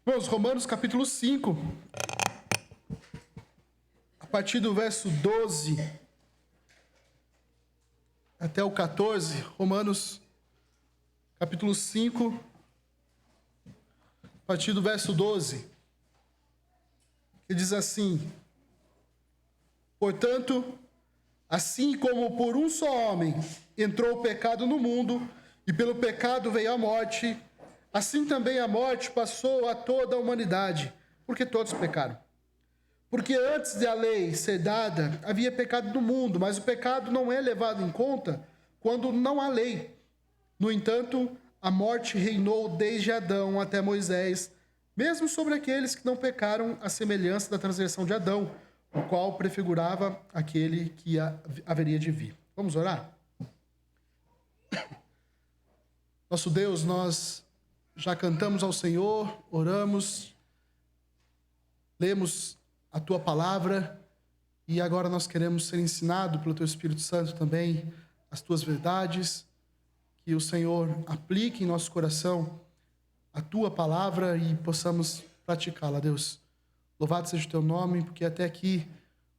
Irmãos, Romanos capítulo 5, a partir do verso 12 até o 14, Romanos capítulo 5, a partir do verso 12, que diz assim: Portanto, assim como por um só homem entrou o pecado no mundo, e pelo pecado veio a morte, assim também a morte passou a toda a humanidade, porque todos pecaram. Porque antes de a lei ser dada, havia pecado no mundo, mas o pecado não é levado em conta quando não há lei. No entanto, a morte reinou desde Adão até Moisés, mesmo sobre aqueles que não pecaram, à semelhança da transgressão de Adão, o qual prefigurava aquele que haveria de vir. Vamos orar? Nosso Deus, nós já cantamos ao Senhor, oramos, lemos a Tua palavra e agora nós queremos ser ensinados pelo Teu Espírito Santo também as Tuas verdades, que o Senhor aplique em nosso coração a Tua palavra e possamos praticá-la, Deus. Louvado seja o Teu nome, porque até aqui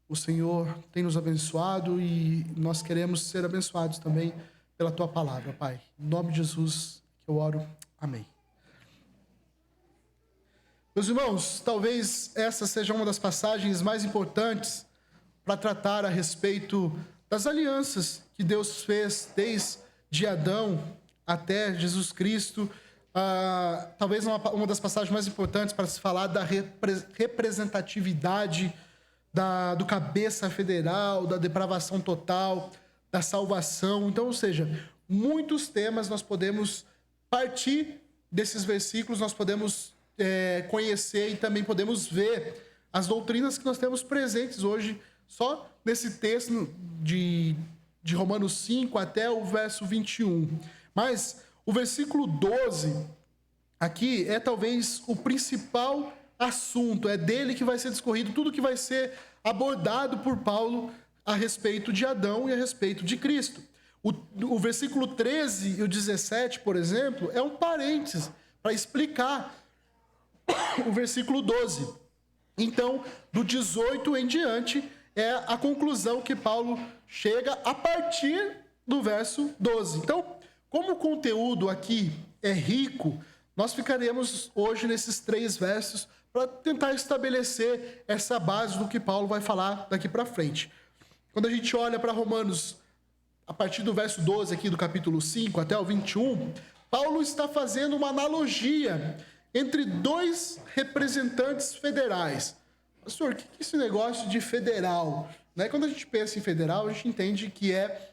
o Senhor tem nos abençoado e nós queremos ser abençoados também pela Tua palavra, Pai. Em nome de Jesus que eu oro. Amém. Meus irmãos, talvez essa seja uma das passagens mais importantes para tratar a respeito das alianças que Deus fez desde Adão até Jesus Cristo. Talvez uma das passagens mais importantes para se falar da representatividade do cabeça federal, da depravação total, da salvação. Então, ou seja, muitos temas nós podemos partir desses versículos, nós podemos conhecer e também podemos ver as doutrinas que nós temos presentes hoje, só nesse texto de Romanos 5 até o verso 21. Mas o versículo 12 aqui é talvez o principal assunto, é dele que vai ser discorrido tudo que vai ser abordado por Paulo a respeito de Adão e a respeito de Cristo. O versículo 13 e o 17, por exemplo, é um parênteses para explicar o versículo 12. Então, do 18 em diante, é a conclusão que Paulo chega a partir do verso 12. Então, como o conteúdo aqui é rico, nós ficaremos hoje nesses 3 versos para tentar estabelecer essa base do que Paulo vai falar daqui para frente. Quando a gente olha para Romanos, a partir do verso 12 aqui do capítulo 5 até o 21, Paulo está fazendo uma analogia entre 2 representantes federais. Pastor, o que é esse negócio de federal? Quando a gente pensa em federal, a gente entende que é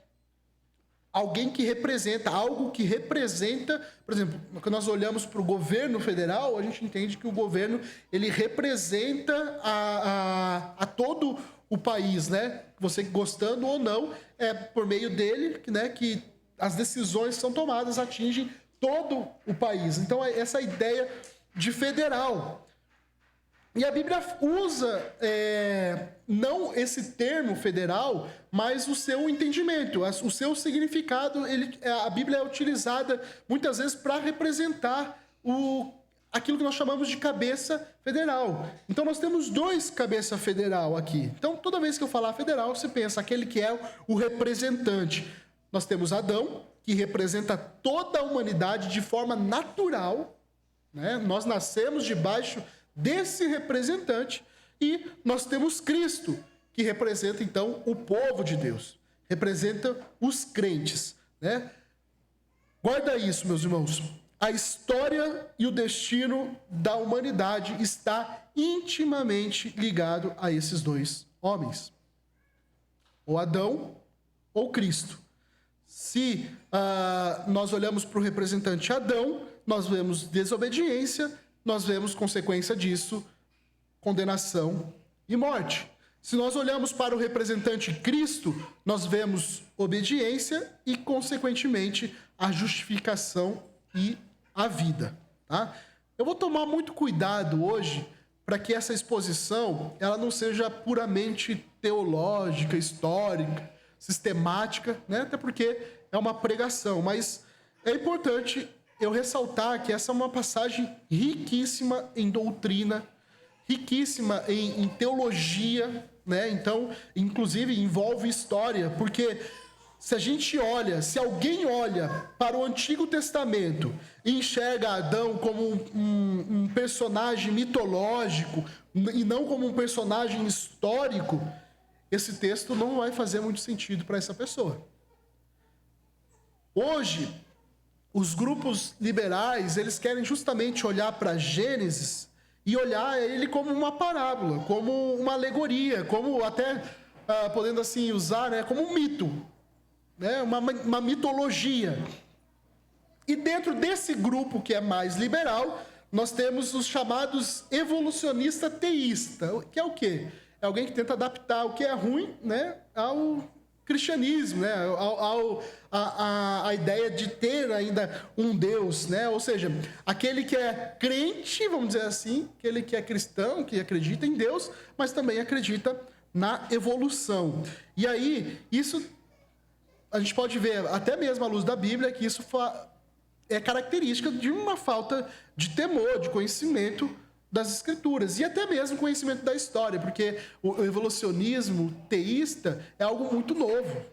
alguém que representa, algo que representa, por exemplo, quando nós olhamos para o governo federal, a gente entende que o governo, ele representa a todo o país, Você gostando ou não, é por meio dele, que as decisões que são tomadas atingem todo o país. Então, é essa ideia de federal. E a Bíblia usa não esse termo federal, mas o seu entendimento, o seu significado. A Bíblia é utilizada muitas vezes para representar aquilo que nós chamamos de cabeça federal. Então nós temos 2 cabeça federal aqui. Então toda vez que eu falar federal, você pensa aquele que é o representante. Nós temos Adão, que representa toda a humanidade de forma natural, Nós nascemos debaixo desse representante, e nós temos Cristo, que representa então o povo de Deus, representa os crentes, Guarda isso, meus irmãos. A história e o destino da humanidade está intimamente ligado a esses 2 homens, ou Adão ou Cristo. Se nós olhamos para o representante Adão, nós vemos desobediência, nós vemos consequência disso, condenação e morte. Se nós olhamos para o representante Cristo, nós vemos obediência e, consequentemente, a justificação e a vida. Eu vou tomar muito cuidado hoje para que essa exposição ela não seja puramente teológica, histórica, sistemática, Até porque é uma pregação, mas é importante eu ressaltar que essa é uma passagem riquíssima em doutrina, riquíssima em teologia, né? Então, inclusive, envolve história, porque se alguém olha para o Antigo Testamento e enxerga Adão como um personagem mitológico e não como um personagem histórico, esse texto não vai fazer muito sentido para essa pessoa. Hoje, os grupos liberais, eles querem justamente olhar para Gênesis e olhar ele como uma parábola, como uma alegoria, como até, podendo assim usar, né, como um mito, né, uma mitologia. E dentro desse grupo que é mais liberal, nós temos os chamados evolucionista teísta, que é o quê? É alguém que tenta adaptar o que é ruim, né, ao cristianismo, né, a ideia de ter ainda um Deus, né, ou seja, aquele que é crente, vamos dizer assim, aquele que é cristão, que acredita em Deus, mas também acredita na evolução. E aí, isso a gente pode ver, até mesmo à luz da Bíblia, que isso é característica de uma falta de temor, de conhecimento das Escrituras, e até mesmo conhecimento da história, porque o evolucionismo teísta é algo muito novo,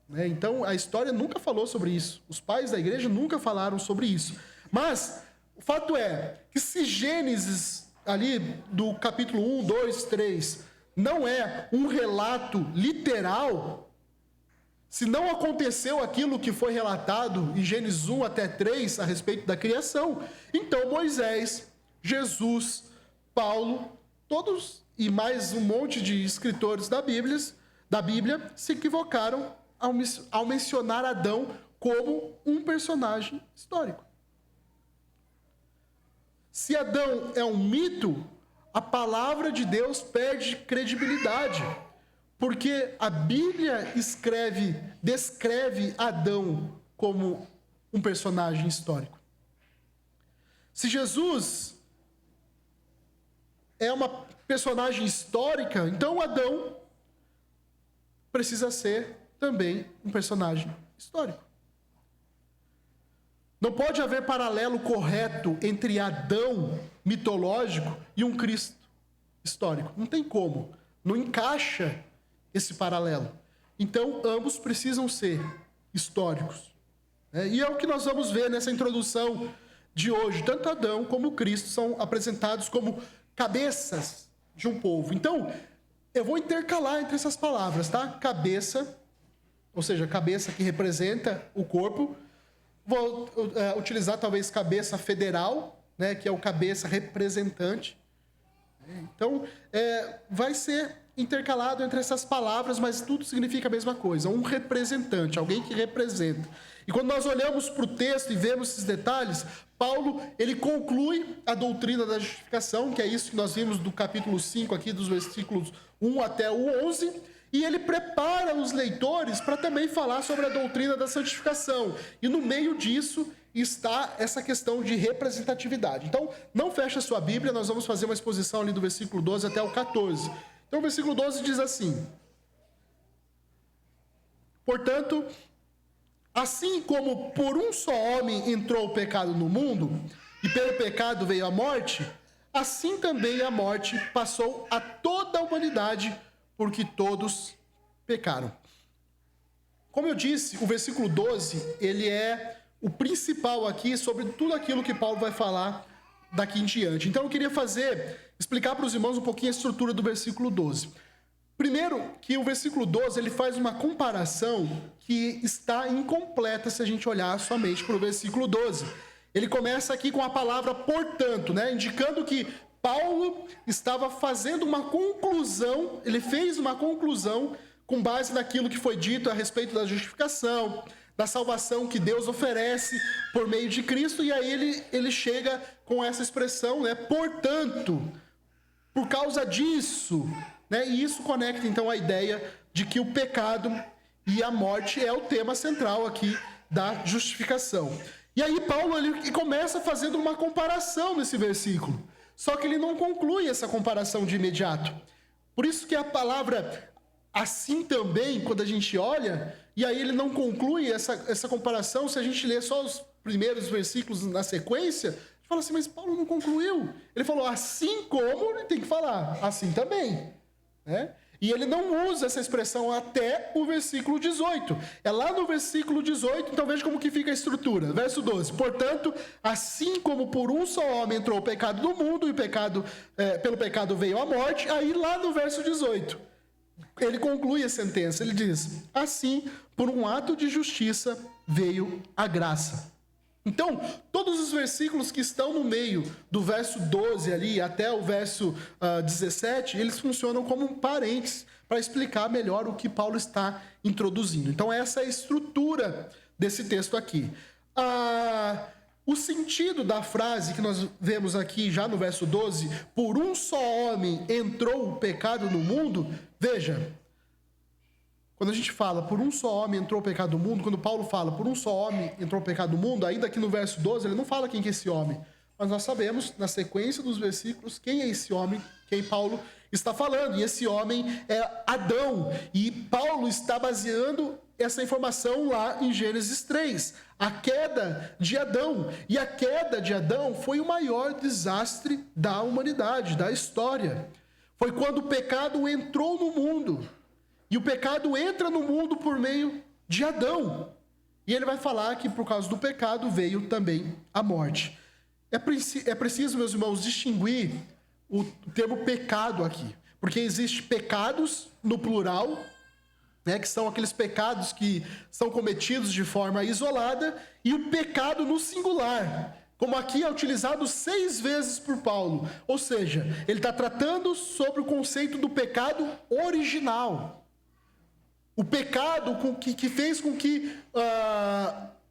né? Então, a história nunca falou sobre isso, os pais da igreja nunca falaram sobre isso. Mas, o fato é que se Gênesis, ali do capítulo 1, 2, 3, não é um relato literal, se não aconteceu aquilo que foi relatado em Gênesis 1 até 3 a respeito da criação, então Moisés, Jesus, Paulo, todos e mais um monte de escritores da Bíblia se equivocaram ao mencionar Adão como um personagem histórico. Se Adão é um mito, a palavra de Deus perde credibilidade, porque a Bíblia descreve Adão como um personagem histórico. Se Jesus é uma personagem histórica, então Adão precisa ser também um personagem histórico. Não pode haver paralelo correto entre Adão mitológico e um Cristo histórico. Não tem como. Não encaixa esse paralelo. Então, ambos precisam ser históricos. E é o que nós vamos ver nessa introdução de hoje. Tanto Adão como Cristo são apresentados como cabeças de um povo. Então, eu vou intercalar entre essas palavras, tá? Cabeça, ou seja, cabeça que representa o corpo. Vou utilizar talvez cabeça federal, né, que é o cabeça representante. Então, vai ser intercalado entre essas palavras, mas tudo significa a mesma coisa. Um representante, alguém que representa. E quando nós olhamos para o texto e vemos esses detalhes, Paulo, ele conclui a doutrina da justificação, que é isso que nós vimos do capítulo 5 aqui, dos versículos 1 até o 11, e ele prepara os leitores para também falar sobre a doutrina da santificação. E no meio disso está essa questão de representatividade. Então, não feche a sua Bíblia, nós vamos fazer uma exposição ali do versículo 12 até o 14. Então, o versículo 12 diz assim: portanto, assim como por um só homem entrou o pecado no mundo, e pelo pecado veio a morte, assim também a morte passou a toda a humanidade, porque todos pecaram. Como eu disse, o versículo 12, ele é o principal aqui sobre tudo aquilo que Paulo vai falar daqui em diante. Então eu queria explicar para os irmãos um pouquinho a estrutura do versículo 12. Primeiro, que o versículo 12, ele faz uma comparação que está incompleta se a gente olhar somente para o versículo 12. Ele começa aqui com a palavra portanto, né, indicando que Paulo estava fazendo uma conclusão, ele fez uma conclusão com base naquilo que foi dito a respeito da justificação, da salvação que Deus oferece por meio de Cristo, e aí ele chega com essa expressão, né, portanto, por causa disso, né, e isso conecta então a ideia de que o pecado e a morte é o tema central aqui da justificação. E aí Paulo ele começa fazendo uma comparação nesse versículo, só que ele não conclui essa comparação de imediato. Por isso que a palavra assim também, quando a gente olha, e aí ele não conclui essa comparação se a gente lê só primeiros versículos na sequência, a gente fala assim, mas Paulo não concluiu. Ele falou, assim como, ele tem que falar, assim também, né? E ele não usa essa expressão até o versículo 18. É lá no versículo 18, então veja como que fica a estrutura. Verso 12. Portanto, assim como por um só homem entrou o pecado no mundo, e pelo pecado veio a morte, aí lá no verso 18, ele conclui a sentença. Ele diz, assim, por um ato de justiça veio a graça. Então, todos os versículos que estão no meio do verso 12 ali até o verso 17, eles funcionam como parênteses para explicar melhor o que Paulo está introduzindo. Então, essa é a estrutura desse texto aqui. O sentido da frase que nós vemos aqui já no verso 12, por um só homem entrou o pecado no mundo, veja, quando a gente fala, por um só homem entrou o pecado no mundo, quando Paulo fala, por um só homem entrou o pecado no mundo, ainda que no verso 12, ele não fala quem que é esse homem. Mas nós sabemos, na sequência dos versículos, quem é esse homem, quem Paulo está falando. E esse homem é Adão. E Paulo está baseando essa informação lá em Gênesis 3. A queda de Adão. E a queda de Adão foi o maior desastre da humanidade, da história. Foi quando o pecado entrou no mundo. E o pecado entra no mundo por meio de Adão. E ele vai falar que por causa do pecado veio também a morte. É preciso, meus irmãos, distinguir o termo pecado aqui. Porque existem pecados no plural, né, que são aqueles pecados que são cometidos de forma isolada, e o pecado no singular, como aqui é utilizado 6 vezes por Paulo. Ou seja, ele está tratando sobre o conceito do pecado original. O pecado que fez com que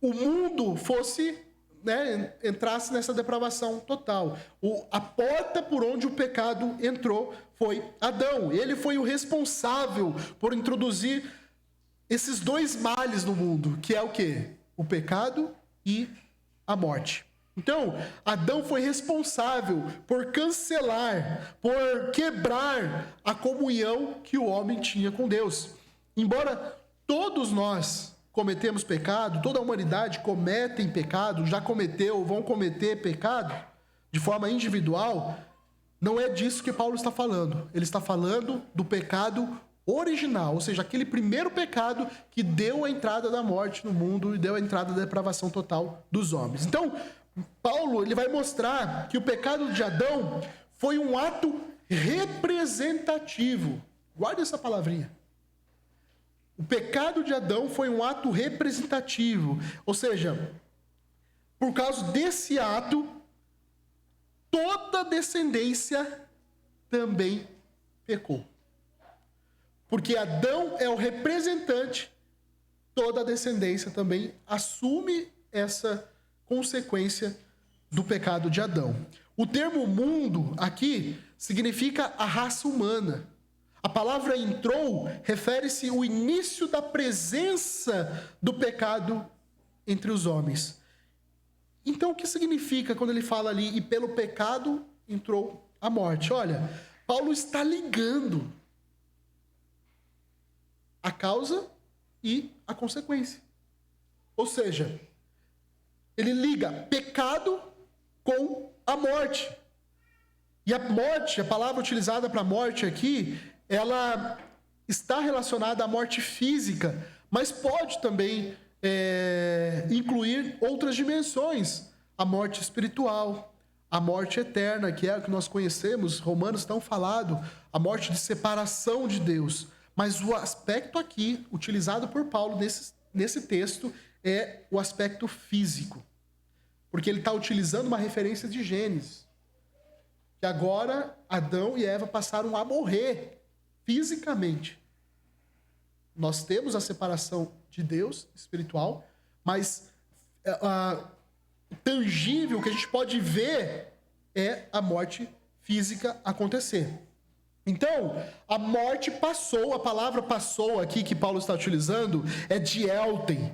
o mundo fosse, né, entrasse nessa depravação total. A porta por onde o pecado entrou foi Adão. Ele foi o responsável por introduzir esses 2 males no mundo, que é o quê? O pecado e a morte. Então, Adão foi responsável por cancelar, por quebrar a comunhão que o homem tinha com Deus. Embora todos nós cometemos pecado, toda a humanidade cometem pecado, já cometeu ou vão cometer pecado de forma individual, não é disso que Paulo está falando. Ele está falando do pecado original, ou seja, aquele primeiro pecado que deu a entrada da morte no mundo e deu a entrada da depravação total dos homens. Então, Paulo ele vai mostrar que o pecado de Adão foi um ato representativo. Guarda essa palavrinha. O pecado de Adão foi um ato representativo, ou seja, por causa desse ato, toda a descendência também pecou. Porque Adão é o representante, toda a descendência também assume essa consequência do pecado de Adão. O termo mundo aqui significa a raça humana. A palavra entrou refere-se ao início da presença do pecado entre os homens. Então, o que significa quando ele fala ali, e pelo pecado entrou a morte? Olha, Paulo está ligando a causa e a consequência. Ou seja, ele liga pecado com a morte. E a morte, a palavra utilizada para morte aqui, ela está relacionada à morte física, mas pode também incluir outras dimensões. A morte espiritual, a morte eterna, que é o que nós conhecemos, Romanos tão falado, a morte de separação de Deus. Mas o aspecto aqui, utilizado por Paulo nesse texto, é o aspecto físico. Porque ele está utilizando uma referência de Gênesis. Que agora Adão e Eva passaram a morrer fisicamente. Nós temos a separação de Deus espiritual, mas o tangível que a gente pode ver é a morte física acontecer. Então, a morte passou, a palavra passou aqui que Paulo está utilizando é dielten.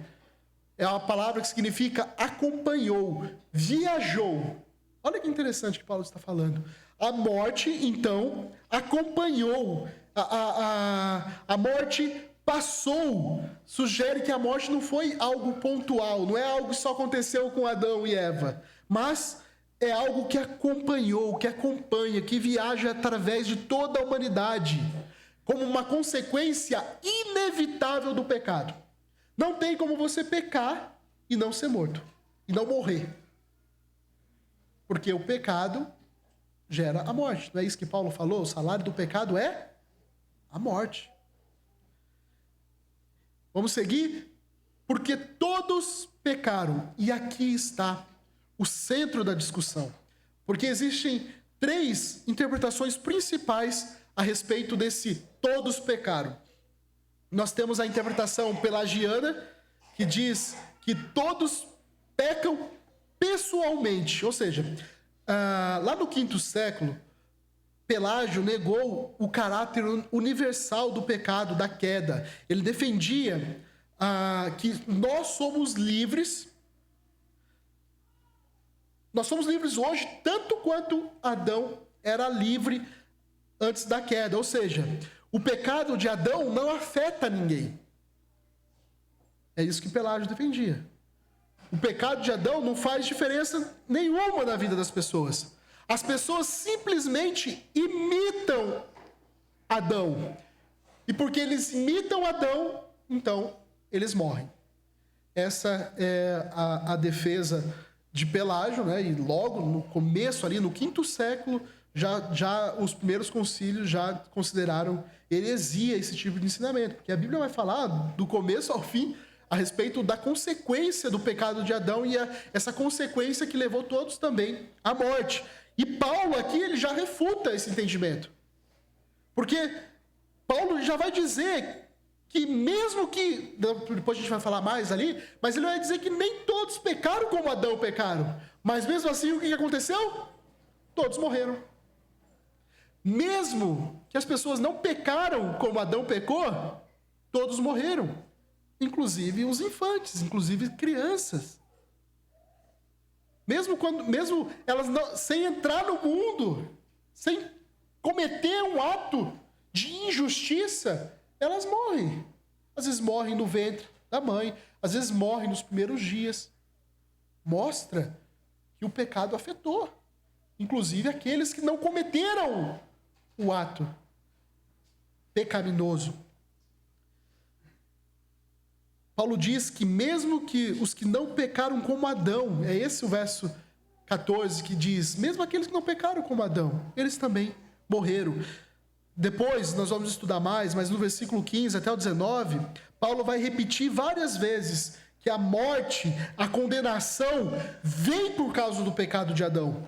É uma palavra que significa acompanhou, viajou. Olha que interessante que Paulo está falando. A morte, então, acompanhou. A morte passou sugere que a morte não foi algo pontual, não é algo que só aconteceu com Adão e Eva, mas é algo que acompanhou, que acompanha, que viaja através de toda a humanidade, como uma consequência inevitável do pecado. Não tem como você pecar e não ser morto, e não morrer. Porque o pecado gera a morte. Não é isso que Paulo falou? O salário do pecado é a morte. Vamos seguir? Porque todos pecaram. E aqui está o centro da discussão. Porque existem 3 interpretações principais a respeito desse todos pecaram. Nós temos a interpretação pelagiana, que diz que todos pecam pessoalmente. Ou seja, lá no 5º século, Pelágio negou o caráter universal do pecado, da queda. Ele defendia que nós somos livres. Nós somos livres hoje, tanto quanto Adão era livre antes da queda. Ou seja, o pecado de Adão não afeta ninguém. É isso que Pelágio defendia. O pecado de Adão não faz diferença nenhuma na vida das pessoas. As pessoas simplesmente imitam Adão. E porque eles imitam Adão, então eles morrem. Essa é a defesa de Pelágio, né? E logo no começo, ali no 5º século, já os primeiros concílios já consideraram heresia esse tipo de ensinamento. Porque a Bíblia vai falar do começo ao fim a respeito da consequência do pecado de Adão e essa consequência que levou todos também à morte. E Paulo aqui, ele já refuta esse entendimento. Porque Paulo já vai dizer que mesmo que, depois a gente vai falar mais ali, mas ele vai dizer que nem todos pecaram como Adão pecaram. Mas mesmo assim, o que aconteceu? Todos morreram. Mesmo que as pessoas não pecaram como Adão pecou, todos morreram. Inclusive os infantes, inclusive crianças. Mesmo elas sem entrar no mundo, sem cometer um ato de injustiça, elas morrem. Às vezes morrem no ventre da mãe, às vezes morrem nos primeiros dias. Mostra que o pecado afetou, inclusive aqueles que não cometeram o ato pecaminoso. Paulo diz que mesmo que os que não pecaram como Adão, é esse o verso 14 que diz, mesmo aqueles que não pecaram como Adão, eles também morreram. Depois nós vamos estudar mais, mas no versículo 15 até o 19, Paulo vai repetir várias vezes que a morte, a condenação, vem por causa do pecado de Adão.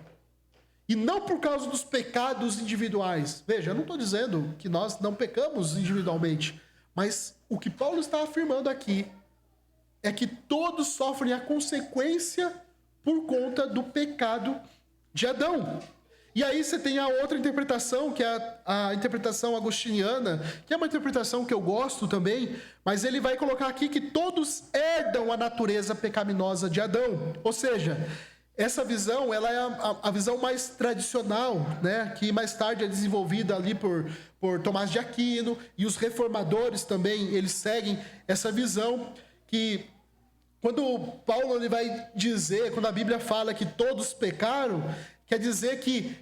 E não por causa dos pecados individuais. Veja, eu não estou dizendo que nós não pecamos individualmente, mas o que Paulo está afirmando aqui é que todos sofrem a consequência por conta do pecado de Adão. E aí você tem a outra interpretação, que é a interpretação agostiniana, que é uma interpretação que eu gosto também, mas ele vai colocar aqui que todos herdam a natureza pecaminosa de Adão. Ou seja, essa visão, ela é a visão mais tradicional, né? Que mais tarde é desenvolvida ali por Tomás de Aquino, e os reformadores também, eles seguem essa visão que quando Paulo ele vai dizer, quando a Bíblia fala que todos pecaram, quer dizer que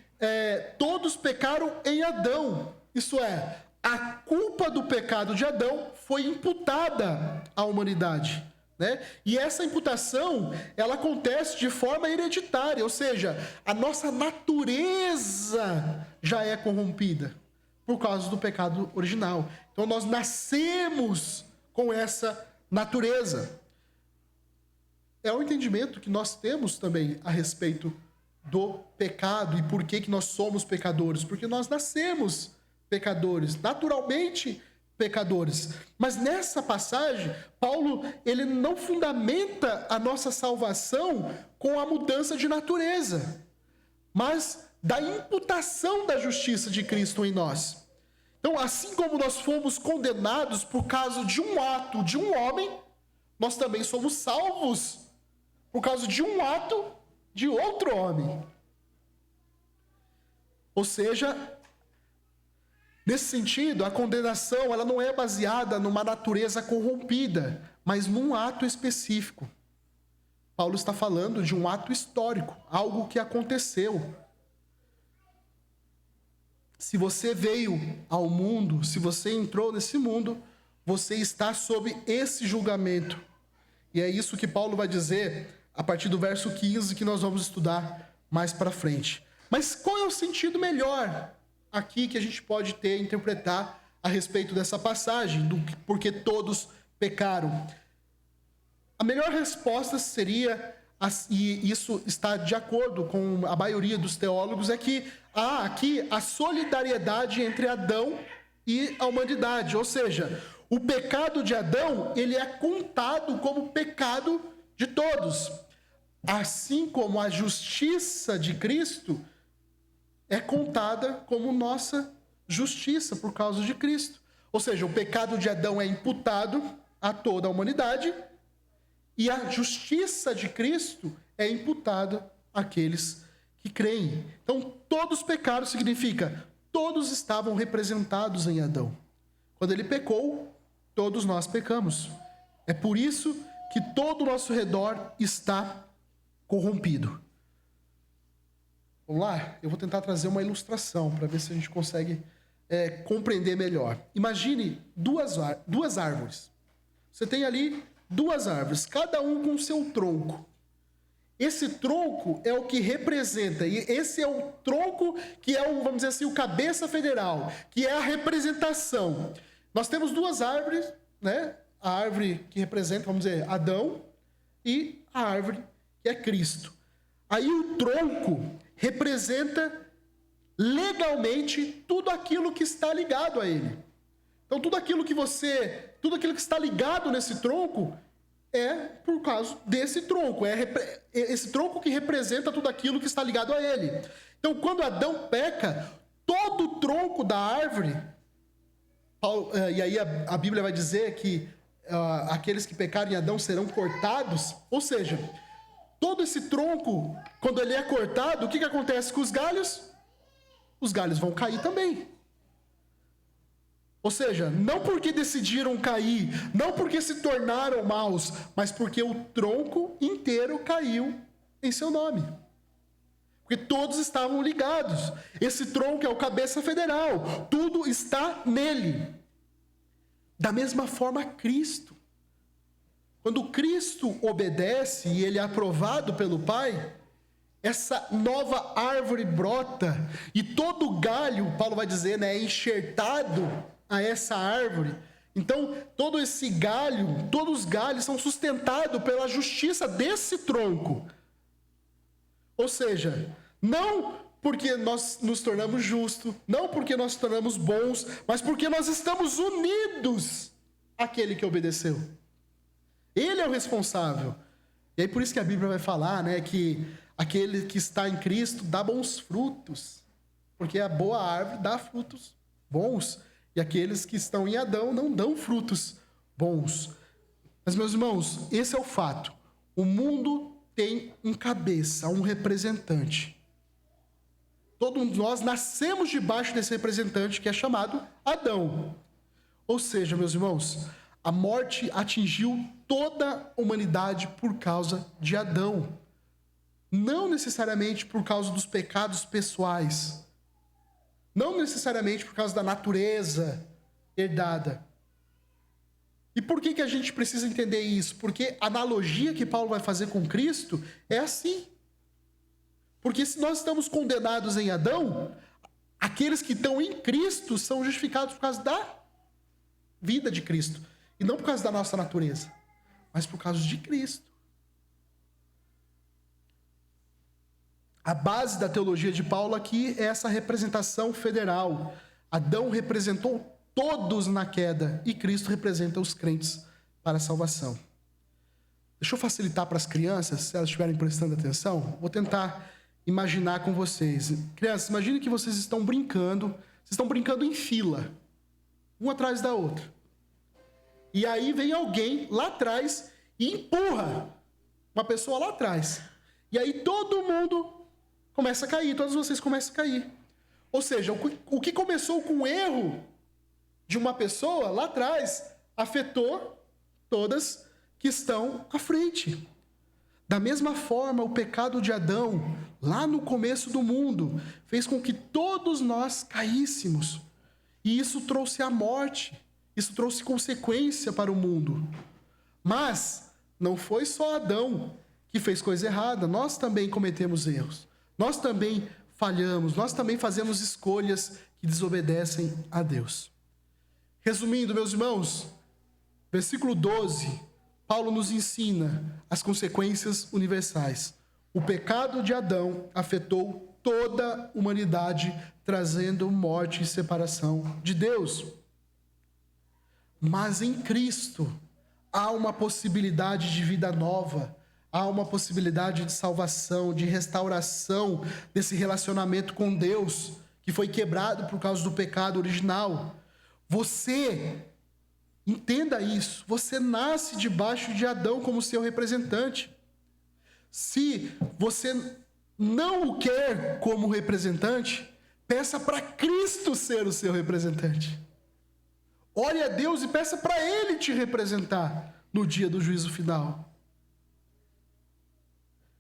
todos pecaram em Adão. Isso é, a culpa do pecado de Adão foi imputada à humanidade. Né? E essa imputação, ela acontece de forma hereditária, ou seja, a nossa natureza já é corrompida por causa do pecado original. Então nós nascemos com essa natureza. É o entendimento que nós temos também a respeito do pecado e por que nós somos pecadores. Porque nós nascemos pecadores, naturalmente pecadores. Mas nessa passagem, Paulo ele não fundamenta a nossa salvação com a mudança de natureza, mas da imputação da justiça de Cristo em nós. Então, assim como nós fomos condenados por causa de um ato de um homem, nós também somos salvos por causa de um ato de outro homem. Ou seja, Nesse sentido, a condenação ela não é baseada numa natureza corrompida, mas num ato específico. Paulo está falando de um ato histórico, algo que aconteceu. Se você veio ao mundo, se você entrou nesse mundo, você está sob esse julgamento. E é isso que Paulo vai dizer a partir do verso 15, que nós vamos estudar mais para frente. Mas qual é o sentido melhor aqui que a gente pode interpretar a respeito dessa passagem, do porque todos pecaram? A melhor resposta seria, e isso está de acordo com a maioria dos teólogos, é que há aqui a solidariedade entre Adão e a humanidade. Ou seja, o pecado de Adão, ele é contado como pecado de todos. Assim como a justiça de Cristo é contada como nossa justiça por causa de Cristo. Ou seja, o pecado de Adão é imputado a toda a humanidade e a justiça de Cristo é imputada àqueles que creem. Então, todos pecaram significa todos estavam representados em Adão. Quando ele pecou, todos nós pecamos. É por isso que todo o nosso redor está corrompido. Vamos lá? Eu vou tentar trazer uma ilustração para ver se a gente consegue compreender melhor. Imagine duas árvores. Você tem ali duas árvores, cada um com seu tronco. Esse tronco é o que representa, e esse é o tronco que é vamos dizer assim, o cabeça federal, que é a representação. Nós temos duas árvores, né? A árvore que representa, vamos dizer, Adão, e a árvore que é Cristo. Aí o tronco representa legalmente tudo aquilo que está ligado a ele. Então tudo aquilo que está ligado nesse tronco é por causa desse tronco. É esse tronco que representa tudo aquilo que está ligado a ele. Então quando Adão peca, todo o tronco da árvore, e aí a Bíblia vai dizer que aqueles que pecarem em Adão serão cortados, ou seja, todo esse tronco, quando ele é cortado, o que acontece com os galhos? Os galhos vão cair também. Ou seja, não porque decidiram cair, não porque se tornaram maus, mas porque o tronco inteiro caiu em seu nome. Porque todos estavam ligados. Esse tronco é o cabeça federal. Tudo está nele. Da mesma forma, Cristo. Quando Cristo obedece e ele é aprovado pelo Pai, essa nova árvore brota e todo galho, Paulo vai dizer, é enxertado a essa árvore. Então, todo esse galho, todos os galhos são sustentados pela justiça desse tronco. Ou seja, não porque nós nos tornamos justos, não porque nós nos tornamos bons, mas porque nós estamos unidos àquele que obedeceu. Ele é o responsável. E aí por isso que a Bíblia vai falar, que aquele que está em Cristo dá bons frutos. Porque a boa árvore dá frutos bons. E aqueles que estão em Adão não dão frutos bons. Mas, meus irmãos, esse é o fato. O mundo tem um cabeça, um representante. Todos nós nascemos debaixo desse representante que é chamado Adão. Ou seja, meus irmãos, a morte atingiu toda a humanidade por causa de Adão. Não necessariamente por causa dos pecados pessoais. Não necessariamente por causa da natureza herdada. E por que a gente precisa entender isso? Porque a analogia que Paulo vai fazer com Cristo é assim. Porque se nós estamos condenados em Adão, aqueles que estão em Cristo são justificados por causa da vida de Cristo. E não por causa da nossa natureza, mas por causa de Cristo. A base da teologia de Paulo aqui é essa representação federal. Adão representou todos na queda e Cristo representa os crentes para a salvação. Deixa eu facilitar para as crianças, se elas estiverem prestando atenção. Vou tentar imaginar com vocês. Crianças, imagine que vocês estão brincando em fila, um atrás da outra. E aí vem alguém lá atrás e empurra uma pessoa lá atrás. E aí todo mundo começa a cair, todos vocês começam a cair. Ou seja, o que começou com o erro de uma pessoa lá atrás afetou todas que estão à frente. Da mesma forma, o pecado de Adão, lá no começo do mundo, fez com que todos nós caíssemos. E isso trouxe a morte, isso trouxe consequência para o mundo. Mas não foi só Adão que fez coisa errada, nós também cometemos erros. Nós também falhamos, nós também fazemos escolhas que desobedecem a Deus. Resumindo, meus irmãos, versículo 12, Paulo nos ensina as consequências universais. O pecado de Adão afetou toda a humanidade, trazendo morte e separação de Deus. Mas em Cristo há uma possibilidade de vida nova, há uma possibilidade de salvação, de restauração desse relacionamento com Deus, que foi quebrado por causa do pecado original. Você, entenda isso, você nasce debaixo de Adão como seu representante. Se você não o quer como representante, peça para Cristo ser o seu representante. Ore a Deus e peça para Ele te representar no dia do juízo final.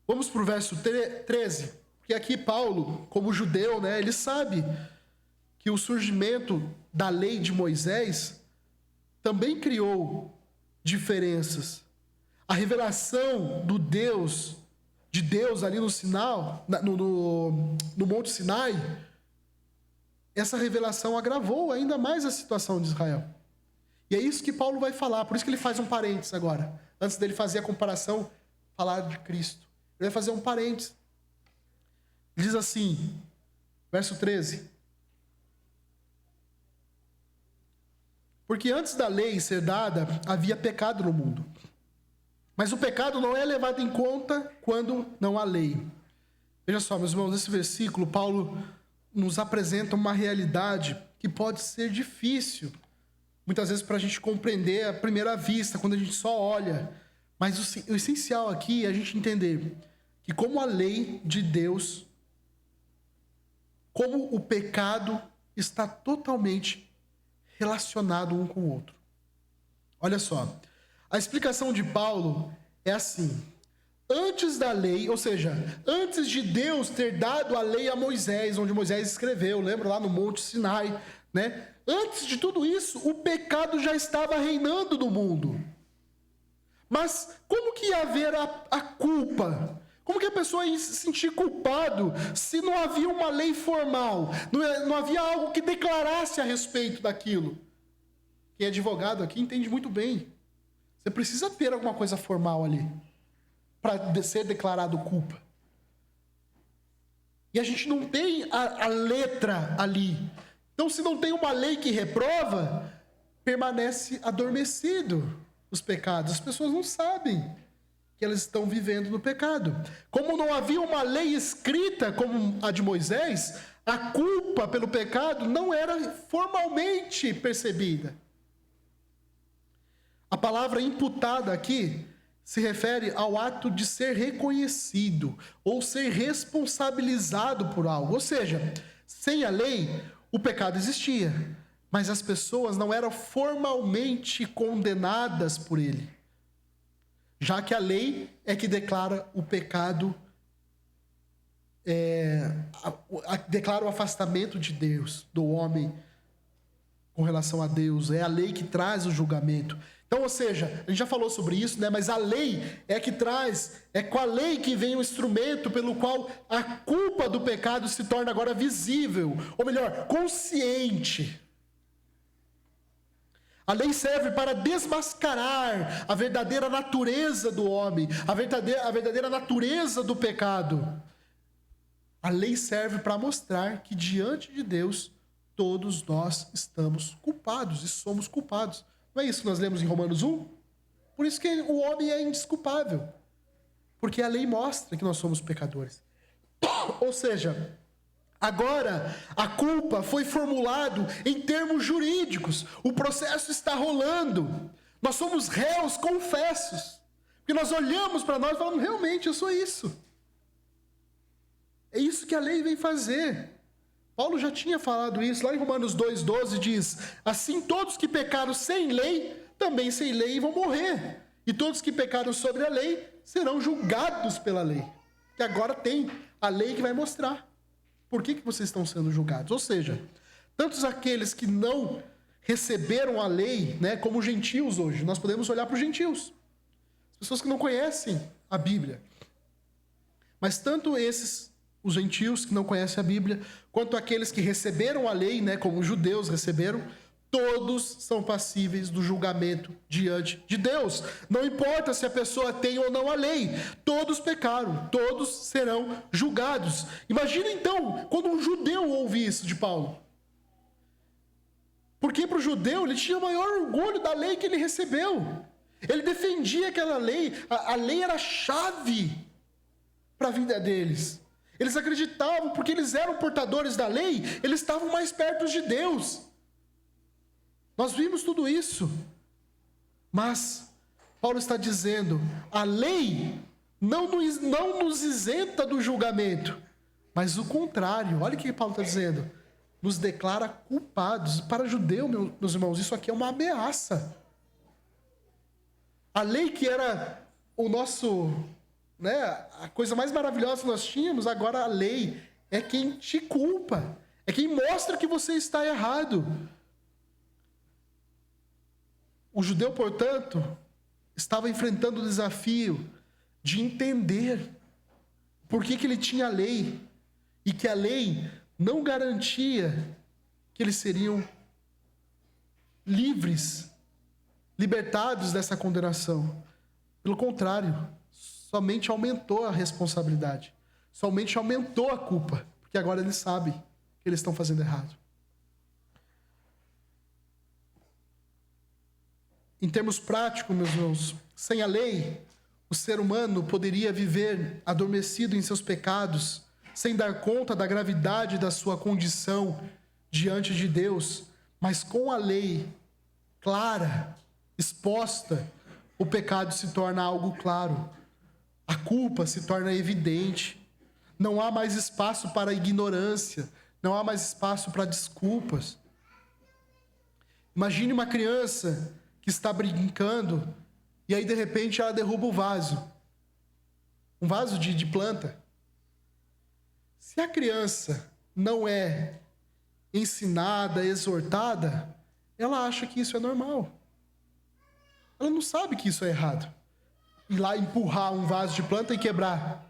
Vamos para o verso 13, porque aqui Paulo, como judeu, ele sabe que o surgimento da lei de Moisés também criou diferenças. A revelação de Deus ali no Sinai, no Monte Sinai, essa revelação agravou ainda mais a situação de Israel. E é isso que Paulo vai falar, por isso que ele faz um parênteses agora. Antes dele fazer a comparação, falar de Cristo. Ele vai fazer um parênteses. Ele diz assim, verso 13. Porque antes da lei ser dada, havia pecado no mundo. Mas o pecado não é levado em conta quando não há lei. Veja só, meus irmãos, nesse versículo, Paulo nos apresenta uma realidade que pode ser difícil, muitas vezes, para a gente compreender à primeira vista, quando a gente só olha. Mas o essencial aqui é a gente entender que como a lei de Deus, como o pecado está totalmente relacionado um com o outro. Olha só, a explicação de Paulo é assim: antes da lei, ou seja, antes de Deus ter dado a lei a Moisés, onde Moisés escreveu, lembra lá no Monte Sinai, Antes de tudo isso, o pecado já estava reinando no mundo. Mas como que ia haver a culpa? Como que a pessoa ia se sentir culpado se não havia uma lei formal? Não havia algo que declarasse a respeito daquilo? Quem é advogado aqui entende muito bem. Você precisa ter alguma coisa formal ali para ser declarado culpa. E a gente não tem a letra ali. Então, se não tem uma lei que reprova, permanece adormecido os pecados. As pessoas não sabem que elas estão vivendo no pecado. Como não havia uma lei escrita como a de Moisés, a culpa pelo pecado não era formalmente percebida. A palavra imputada aqui se refere ao ato de ser reconhecido ou ser responsabilizado por algo. Ou seja, sem a lei, o pecado existia, mas as pessoas não eram formalmente condenadas por ele. Já que a lei é que declara o pecado, declara o afastamento de Deus, do homem com relação a Deus. É a lei que traz o julgamento. Então, ou seja, a gente já falou sobre isso, mas a lei é que traz, é com a lei que vem o instrumento pelo qual a culpa do pecado se torna agora visível, ou melhor, consciente. A lei serve para desmascarar a verdadeira natureza do homem, a verdadeira natureza do pecado. A lei serve para mostrar que diante de Deus todos nós estamos culpados e somos culpados. Não é isso que nós lemos em Romanos 1? Por isso que o homem é indesculpável. Porque a lei mostra que nós somos pecadores. Ou seja, agora a culpa foi formulado em termos jurídicos. O processo está rolando. Nós somos réus confessos. Porque nós olhamos para nós e falamos, realmente, eu sou isso. É isso que a lei vem fazer. Paulo já tinha falado isso, lá em Romanos 2,12 diz: assim todos que pecaram sem lei, também sem lei vão morrer. E todos que pecaram sobre a lei, serão julgados pela lei. Que agora tem a lei que vai mostrar por que vocês estão sendo julgados. Ou seja, tantos aqueles que não receberam a lei, né, como os gentios hoje. Nós podemos olhar para os gentios. As pessoas que não conhecem a Bíblia. Mas tanto esses, os gentios que não conhecem a Bíblia, quanto aqueles que receberam a lei, né, como os judeus receberam, todos são passíveis do julgamento diante de Deus. Não importa se a pessoa tem ou não a lei, todos pecaram, todos serão julgados. Imagina então, quando um judeu ouve isso de Paulo. Porque para o judeu ele tinha o maior orgulho da lei que ele recebeu. Ele defendia aquela lei, a lei era a chave para a vida deles. Eles acreditavam, porque eles eram portadores da lei, eles estavam mais perto de Deus. Nós vimos tudo isso. Mas Paulo está dizendo, a lei não nos isenta do julgamento, mas o contrário. Olha o que Paulo está dizendo. Nos declara culpados. Para judeu, meus irmãos, isso aqui é uma ameaça. A lei que era o nosso, né, a coisa mais maravilhosa que nós tínhamos, agora a lei é quem te culpa. É quem mostra que você está errado. O judeu, portanto, estava enfrentando o desafio de entender por que ele tinha a lei e que a lei não garantia que eles seriam livres, libertados dessa condenação. Pelo contrário, somente aumentou a responsabilidade, somente aumentou a culpa, porque agora eles sabem que eles estão fazendo errado. Em termos práticos, meus irmãos, sem a lei, o ser humano poderia viver adormecido em seus pecados, sem dar conta da gravidade da sua condição diante de Deus. Mas com a lei clara, exposta, o pecado se torna algo claro. A culpa se torna evidente. Não há mais espaço para ignorância, não há mais espaço para desculpas. Imagine uma criança que está brincando e aí de repente ela derruba o vaso. Um vaso de planta. Se a criança não é ensinada, exortada, ela acha que isso é normal. Ela não sabe que isso é errado. Ir lá empurrar um vaso de planta e quebrar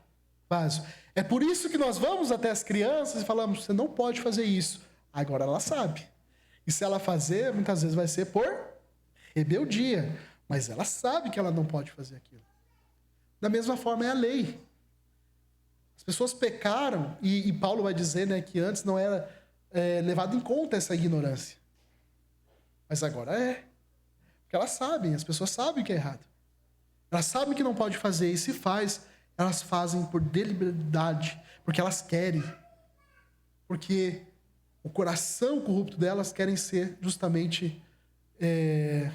o vaso. É por isso que nós vamos até as crianças e falamos, você não pode fazer isso. Agora ela sabe. E se ela fazer, muitas vezes vai ser por rebeldia, mas ela sabe que ela não pode fazer aquilo. Da mesma forma é a lei. As pessoas pecaram, e Paulo vai dizer, né, que antes não era levado em conta essa ignorância. Mas agora é. Porque elas sabem, as pessoas sabem que é errado. Elas sabem que não pode fazer, e se faz, elas fazem por deliberadade, porque elas querem. Porque o coração corrupto delas querem ser justamente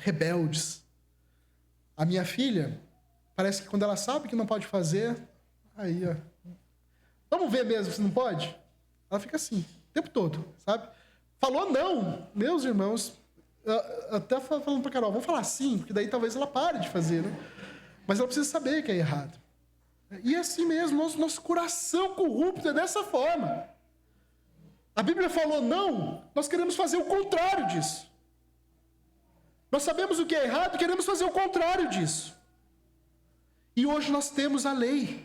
rebeldes. A minha filha, parece que quando ela sabe que não pode fazer, aí, ó, vamos ver mesmo se não pode? Ela fica assim, o tempo todo, sabe? Falou não, meus irmãos, até falando pra Carol, vamos falar sim, porque daí talvez ela pare de fazer, né? Mas ela precisa saber que é errado. E é assim mesmo, nosso coração corrupto é dessa forma. A Bíblia falou não, nós queremos fazer o contrário disso. Nós sabemos o que é errado e queremos fazer o contrário disso. E hoje nós temos a lei.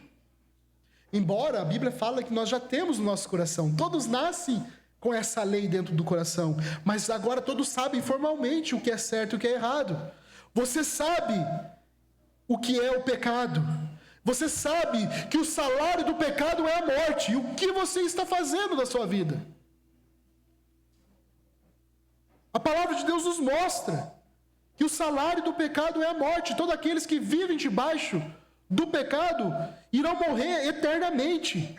Embora a Bíblia fala que nós já temos no nosso coração. Todos nascem com essa lei dentro do coração. Mas agora todos sabem formalmente o que é certo e o que é errado. Você sabe o que é o pecado. Você sabe que o salário do pecado é a morte. E o que você está fazendo na sua vida? A palavra de Deus nos mostra que o salário do pecado é a morte. Todos aqueles que vivem debaixo do pecado irão morrer eternamente.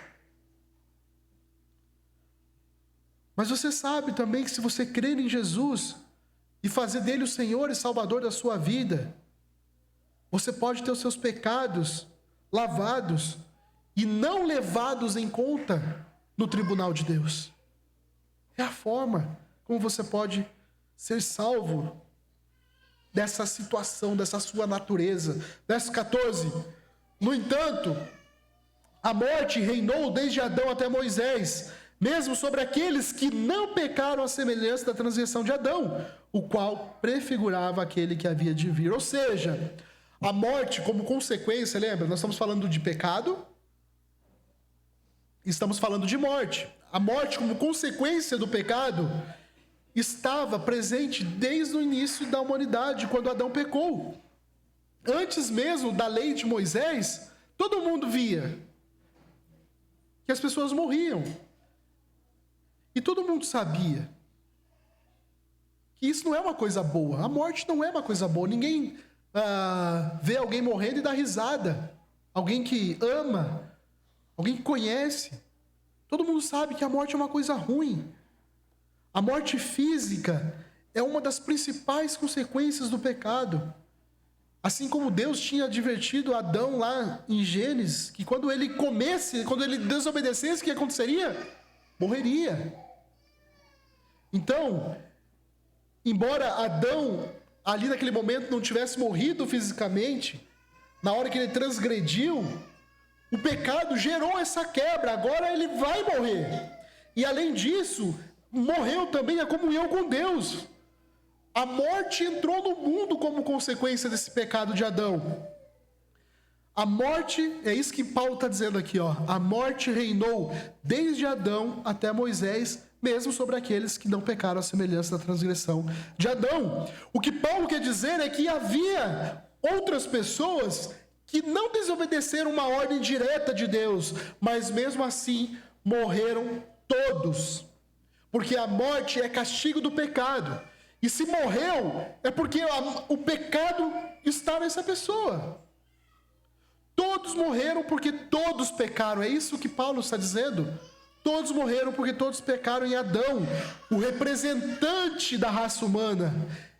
Mas você sabe também que se você crer em Jesus e fazer dele o Senhor e Salvador da sua vida, você pode ter os seus pecados lavados e não levados em conta no tribunal de Deus. É a forma como você pode ser salvo dessa situação, dessa sua natureza. Verso 14. No entanto, a morte reinou desde Adão até Moisés, mesmo sobre aqueles que não pecaram à semelhança da transgressão de Adão, o qual prefigurava aquele que havia de vir. Ou seja, a morte como consequência, lembra? Nós estamos falando de pecado, estamos falando de morte. A morte como consequência do pecado estava presente desde o início da humanidade, quando Adão pecou. Antes mesmo da lei de Moisés, todo mundo via que as pessoas morriam. E todo mundo sabia que isso não é uma coisa boa. A morte não é uma coisa boa. Ninguém vê alguém morrendo e dá risada. Alguém que ama, alguém que conhece. Todo mundo sabe que a morte é uma coisa ruim. A morte física é uma das principais consequências do pecado. Assim como Deus tinha advertido Adão lá em Gênesis, que quando ele desobedecesse, o que aconteceria? Morreria. Então, embora Adão, ali naquele momento, não tivesse morrido fisicamente, na hora que ele transgrediu, o pecado gerou essa quebra, agora ele vai morrer. E além disso, morreu também a comunhão com Deus. A morte entrou no mundo como consequência desse pecado de Adão. A morte, é isso que Paulo está dizendo aqui, ó. A morte reinou desde Adão até Moisés, mesmo sobre aqueles que não pecaram à semelhança da transgressão de Adão. O que Paulo quer dizer é que havia outras pessoas que não desobedeceram uma ordem direta de Deus, mas mesmo assim morreram todos. Porque a morte é castigo do pecado. E se morreu, é porque o pecado está nessa pessoa. Todos morreram porque todos pecaram. É isso que Paulo está dizendo. Todos morreram porque todos pecaram em Adão, o representante da raça humana.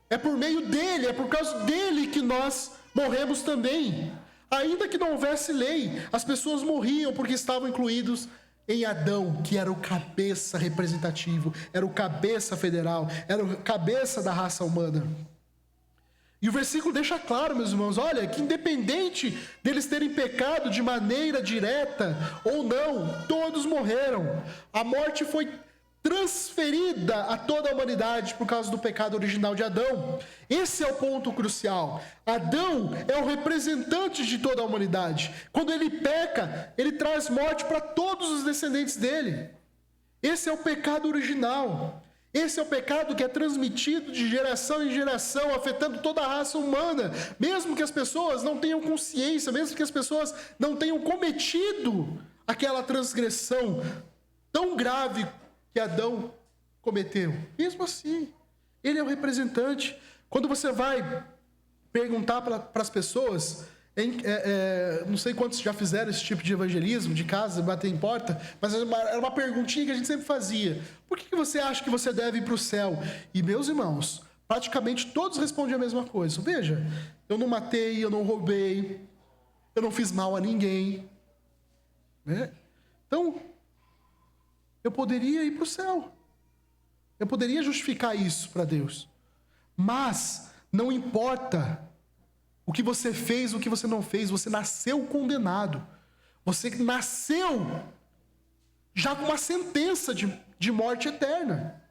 É por meio dele, é por causa dele que nós morremos também. Ainda que não houvesse lei, as pessoas morriam porque estavam incluídos em Adão, que era o cabeça representativo, era o cabeça federal, era o cabeça da raça humana. E o versículo deixa claro, meus irmãos, olha, que independente deles terem pecado de maneira direta ou não, todos morreram. A morte foi transferida a toda a humanidade por causa do pecado original de Adão. Esse é o ponto crucial. Adão é o representante de toda a humanidade. Quando ele peca, ele traz morte para todos os descendentes dele. Esse é o pecado original. Esse é o pecado que é transmitido de geração em geração, afetando toda a raça humana. Mesmo que as pessoas não tenham consciência, mesmo que as pessoas não tenham cometido aquela transgressão tão grave que Adão cometeu. Mesmo assim, ele é o representante. Quando você vai perguntar para as pessoas, não sei quantos já fizeram esse tipo de evangelismo, de casa, bater em porta, mas era uma perguntinha que a gente sempre fazia. Por que você acha que você deve ir para o céu? E meus irmãos, praticamente todos respondem a mesma coisa. Veja, eu não matei, eu não roubei, eu não fiz mal a ninguém. Né? Então, eu poderia ir para o céu. Eu poderia justificar isso para Deus. Mas não importa o que você fez, o que você não fez, você nasceu condenado. Você nasceu já com uma sentença de morte eterna.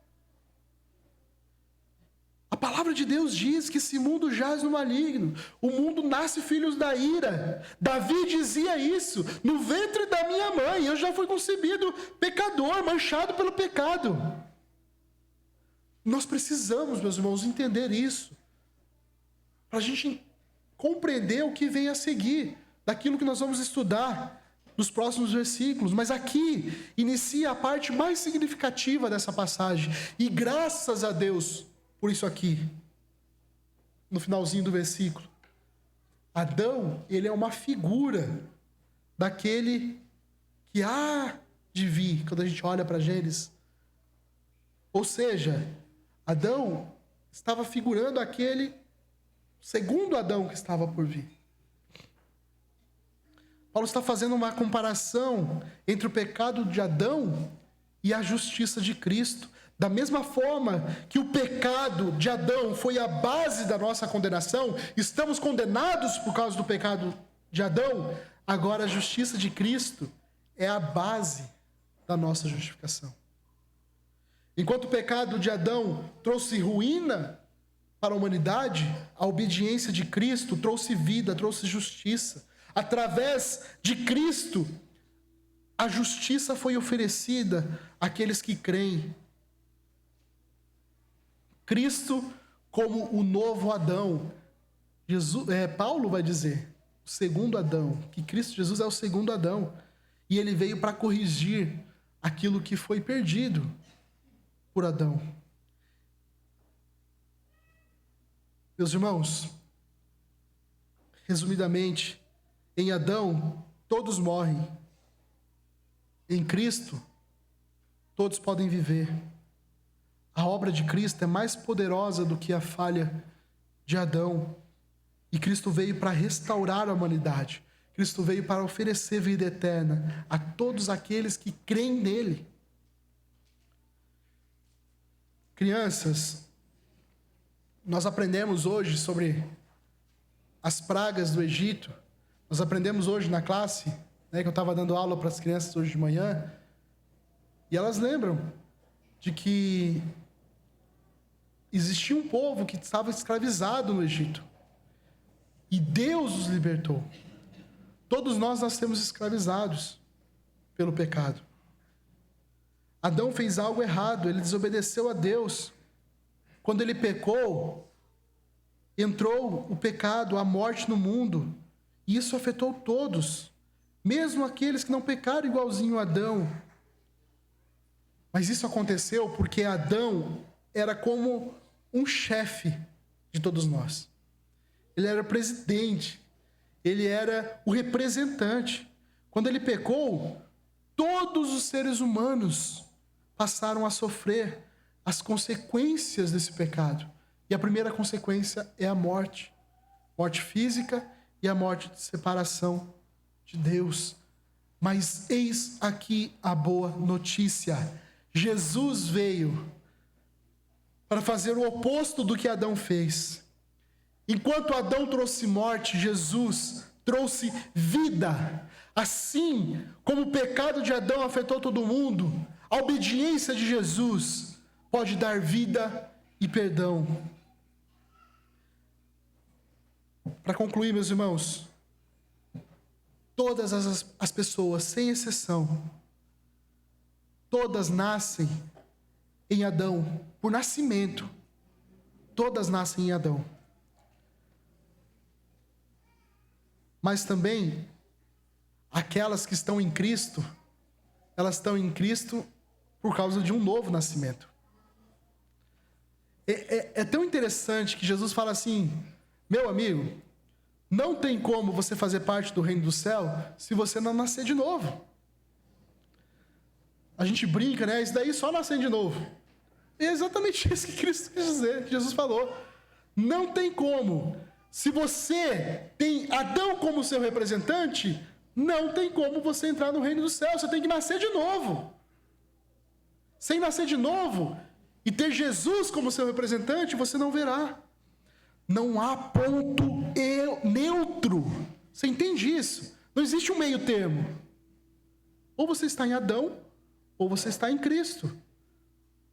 A palavra de Deus diz que esse mundo jaz no maligno. O mundo nasce filhos da ira. Davi dizia isso. No ventre da minha mãe, eu já fui concebido pecador, manchado pelo pecado. Nós precisamos, meus irmãos, entender isso. Para a gente compreender o que vem a seguir, daquilo que nós vamos estudar nos próximos versículos. Mas aqui inicia a parte mais significativa dessa passagem. E graças a Deus por isso aqui, no finalzinho do versículo. Adão, ele é uma figura daquele que há de vir, quando a gente olha para Gênesis. Ou seja, Adão estava figurando aquele segundo Adão que estava por vir. Paulo está fazendo uma comparação entre o pecado de Adão e a justiça de Cristo. Da mesma forma que o pecado de Adão foi a base da nossa condenação, estamos condenados por causa do pecado de Adão, agora a justiça de Cristo é a base da nossa justificação. Enquanto o pecado de Adão trouxe ruína para a humanidade, a obediência de Cristo trouxe vida, trouxe justiça. Através de Cristo, a justiça foi oferecida àqueles que creem. Cristo como o novo Adão. Paulo vai dizer, o segundo Adão, que Cristo Jesus é o segundo Adão. E ele veio para corrigir aquilo que foi perdido por Adão. Meus irmãos, resumidamente, em Adão todos morrem. Em Cristo todos podem viver. A obra de Cristo é mais poderosa do que a falha de Adão. E Cristo veio para restaurar a humanidade. Cristo veio para oferecer vida eterna a todos aqueles que creem nele. Crianças, nós aprendemos hoje sobre as pragas do Egito. Nós aprendemos hoje na classe, que eu estava dando aula para as crianças hoje de manhã. E elas lembram de que existia um povo que estava escravizado no Egito. E Deus os libertou. Todos nós nascemos escravizados pelo pecado. Adão fez algo errado, ele desobedeceu a Deus. Quando ele pecou, entrou o pecado, a morte no mundo. E isso afetou todos, mesmo aqueles que não pecaram igualzinho a Adão. Mas isso aconteceu porque Adão era como um chefe de todos nós. Ele era o presidente, ele era o representante. Quando ele pecou, todos os seres humanos passaram a sofrer as consequências desse pecado. E a primeira consequência é a morte. Morte física e a morte de separação de Deus. Mas eis aqui a boa notícia. Jesus veio para fazer o oposto do que Adão fez. Enquanto Adão trouxe morte, Jesus trouxe vida. Assim como o pecado de Adão afetou todo mundo, a obediência de Jesus pode dar vida e perdão. Para concluir, meus irmãos, todas as pessoas, sem exceção, todas nascem em Adão, por nascimento. Todas nascem em Adão. Mas também, aquelas que estão em Cristo, elas estão em Cristo por causa de um novo nascimento. É tão interessante que Jesus fala assim, meu amigo, não tem como você fazer parte do reino do céu se você não nascer de novo. A gente brinca, né? Isso daí só nascer de novo. É exatamente isso que Cristo quis dizer, que Jesus falou. Não tem como. Se você tem Adão como seu representante, não tem como você entrar no reino do céu. Você tem que nascer de novo. Sem nascer de novo e ter Jesus como seu representante, você não verá. Não há ponto neutro. Você entende isso? Não existe um meio termo. Ou você está em Adão, ou você está em Cristo.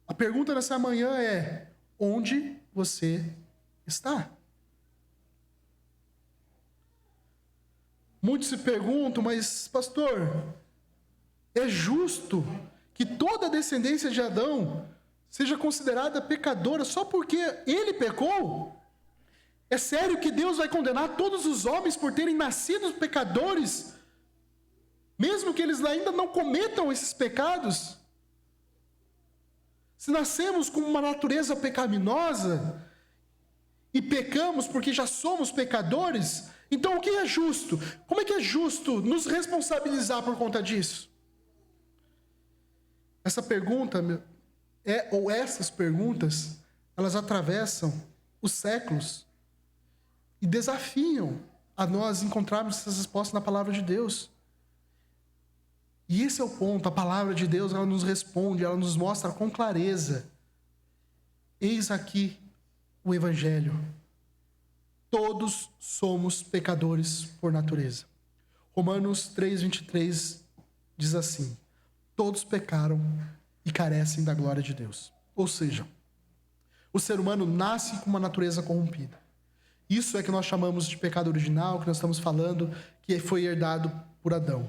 A pergunta nessa manhã é: onde você está? Muitos se perguntam, mas pastor, é justo que toda a descendência de Adão seja considerada pecadora só porque ele pecou? É sério que Deus vai condenar todos os homens por terem nascido pecadores, mesmo que eles ainda não cometam esses pecados? Se nascemos com uma natureza pecaminosa e pecamos porque já somos pecadores, então o que é justo? Como é que é justo nos responsabilizar por conta disso? Essa pergunta, essas perguntas, elas atravessam os séculos e desafiam a nós encontrarmos essas respostas na palavra de Deus. E esse é o ponto, a palavra de Deus, ela nos responde, ela nos mostra com clareza Eis aqui o Evangelho. Todos somos pecadores por natureza. Romanos 3:23 diz assim: todos pecaram e carecem da glória de Deus. Ou seja, o ser humano nasce com uma natureza corrompida. Isso é que nós chamamos de pecado original, que nós estamos falando, que foi herdado por Adão.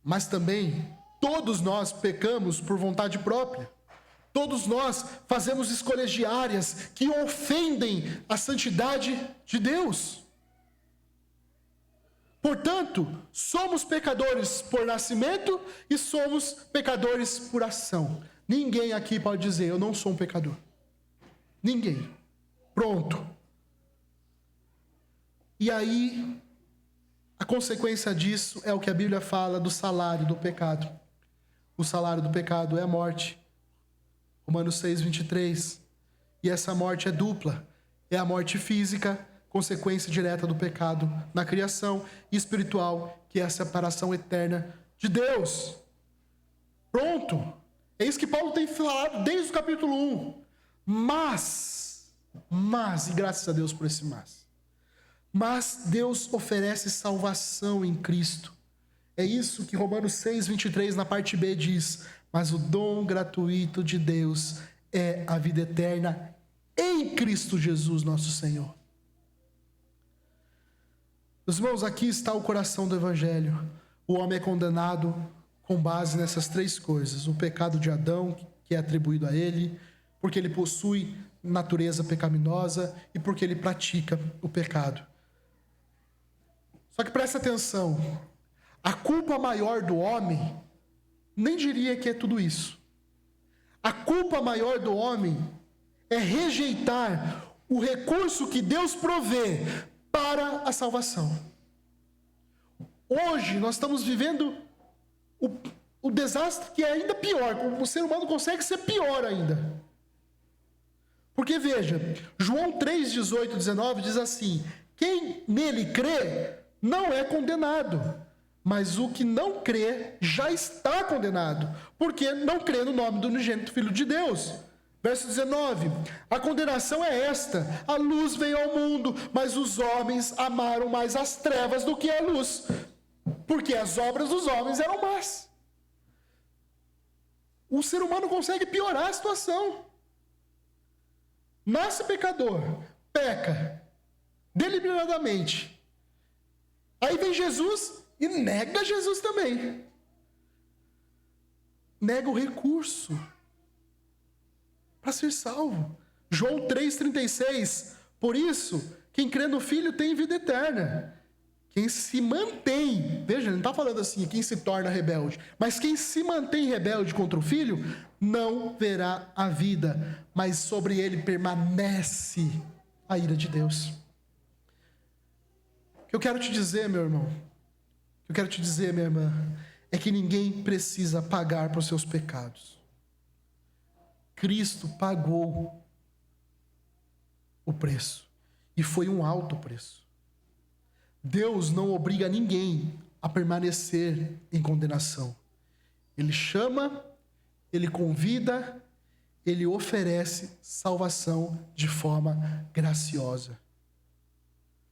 Mas também, todos nós pecamos por vontade própria. Todos nós fazemos escolhas diárias que ofendem a santidade de Deus. Portanto, somos pecadores por nascimento e somos pecadores por ação. Ninguém aqui pode dizer, eu não sou um pecador. Ninguém. Pronto. E aí, a consequência disso é o que a Bíblia fala do salário do pecado. O salário do pecado é a morte. Romanos 6:23. E essa morte é dupla. É a morte física, consequência direta do pecado na criação, e espiritual, que é a separação eterna de Deus. Pronto. É isso que Paulo tem falado desde o capítulo 1. Mas, e graças a Deus por esse mas Deus oferece salvação em Cristo. É isso que Romanos 6:23 na parte B diz: mas o dom gratuito de Deus é a vida eterna em Cristo Jesus, nosso Senhor. Meus irmãos, aqui está o coração do Evangelho. O homem é condenado com base nessas três coisas: o pecado de Adão, que é atribuído a ele, porque ele possui natureza pecaminosa e porque ele pratica o pecado. Só que presta atenção, a culpa maior do homem, nem diria que é tudo isso. A culpa maior do homem é rejeitar o recurso que Deus provê para a salvação. Hoje nós estamos vivendo o desastre que é ainda pior. O ser humano consegue ser pior ainda. Porque veja, João 3:18, 19 diz assim: quem nele crê não é condenado, mas o que não crê já está condenado, porque não crê no nome do unigênito Filho de Deus. Verso 19: a condenação é esta: a luz veio ao mundo, mas os homens amaram mais as trevas do que a luz, porque as obras dos homens eram más. O ser humano consegue piorar a situação. Nasce pecador, peca deliberadamente. Aí vem Jesus e nega Jesus também. Nega o recurso para ser salvo. João 3,36. Por isso, quem crê no Filho tem vida eterna. Quem se mantém, veja, ele não está falando assim, quem se torna rebelde, mas quem se mantém rebelde contra o Filho, não verá a vida, mas sobre ele permanece a ira de Deus. O que eu quero te dizer, meu irmão, o que eu quero te dizer, minha irmã, é que ninguém precisa pagar por seus pecados. Cristo pagou o preço, e foi um alto preço. Deus não obriga ninguém a permanecer em condenação. Ele chama, ele convida, ele oferece salvação de forma graciosa.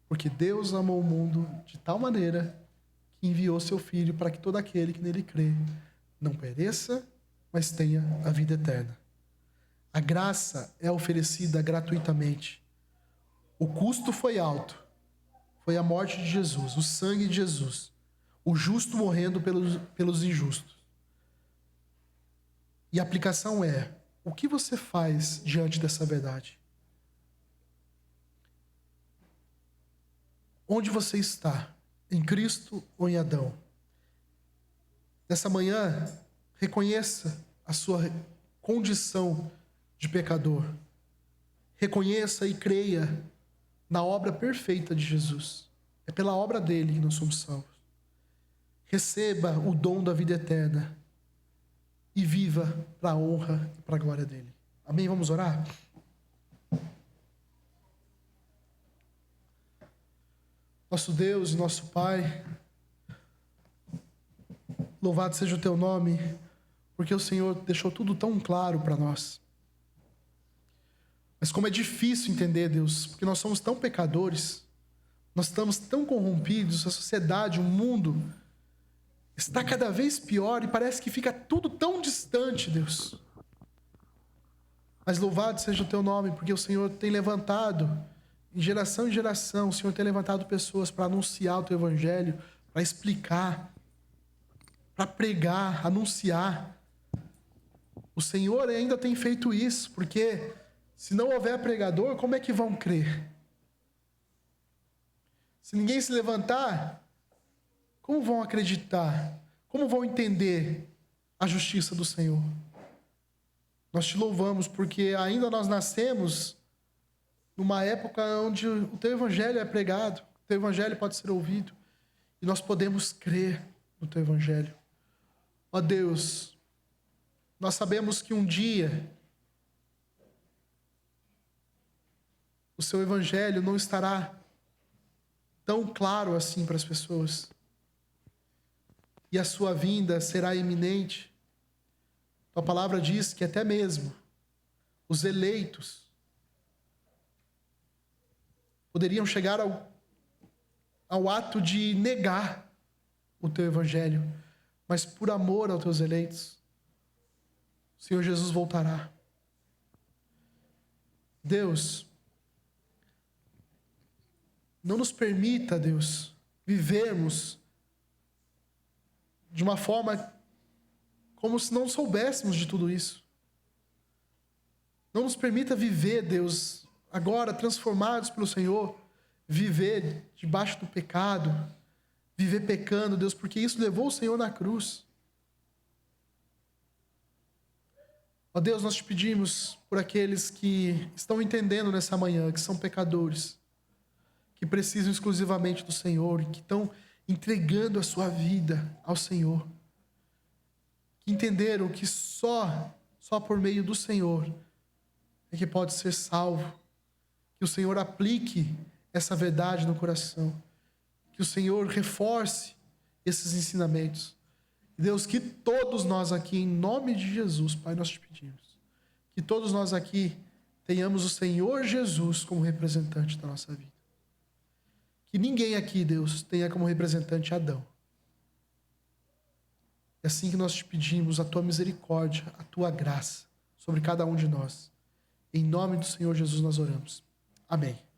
Porque Deus amou o mundo de tal maneira que enviou seu Filho para que todo aquele que nele crê não pereça, mas tenha a vida eterna. A graça é oferecida gratuitamente. O custo foi alto. Foi a morte de Jesus, o sangue de Jesus. O justo morrendo pelos injustos. E a aplicação é: o que você faz diante dessa verdade? Onde você está? Em Cristo ou em Adão? Nessa manhã, reconheça a sua condição de pecador. Reconheça e creia na obra perfeita de Jesus. É pela obra dele que nós somos salvos. Receba o dom da vida eterna e viva para a honra e para a glória dele. Amém? Vamos orar? Nosso Deus e nosso Pai, louvado seja o teu nome, porque o Senhor deixou tudo tão claro para nós. Mas como é difícil entender, Deus, porque nós somos tão pecadores, nós estamos tão corrompidos, a sociedade, o mundo está cada vez pior e parece que fica tudo tão distante, Deus. Mas louvado seja o teu nome, porque o Senhor tem levantado, em geração em geração, o Senhor tem levantado pessoas para anunciar o teu evangelho, para explicar, para pregar, anunciar. O Senhor ainda tem feito isso, porque se não houver pregador, como é que vão crer? Se ninguém se levantar, como vão acreditar? Como vão entender a justiça do Senhor? Nós te louvamos porque ainda nós nascemos numa época onde o teu evangelho é pregado, o teu evangelho pode ser ouvido e nós podemos crer no teu evangelho. Ó Deus, nós sabemos que um dia o seu evangelho não estará tão claro assim para as pessoas. E a sua vinda será iminente. A palavra diz que até mesmo os eleitos poderiam chegar ao ato de negar o teu evangelho, mas por amor aos teus eleitos, o Senhor Jesus voltará. Deus, não nos permita, Deus, vivermos de uma forma como se não soubéssemos de tudo isso. Não nos permita viver, Deus, agora transformados pelo Senhor, viver debaixo do pecado, viver pecando, Deus, porque isso levou o Senhor na cruz. Ó Deus, nós te pedimos por aqueles que estão entendendo nessa manhã, que são pecadores, que precisam exclusivamente do Senhor, que estão entregando a sua vida ao Senhor, que entenderam que só por meio do Senhor é que pode ser salvo, que o Senhor aplique essa verdade no coração, que o Senhor reforce esses ensinamentos. Deus, que todos nós aqui, em nome de Jesus, Pai, nós te pedimos, que todos nós aqui tenhamos o Senhor Jesus como representante da nossa vida. Que ninguém aqui, Deus, tenha como representante Adão. É assim que nós te pedimos a tua misericórdia, a tua graça sobre cada um de nós. Em nome do Senhor Jesus nós oramos. Amém.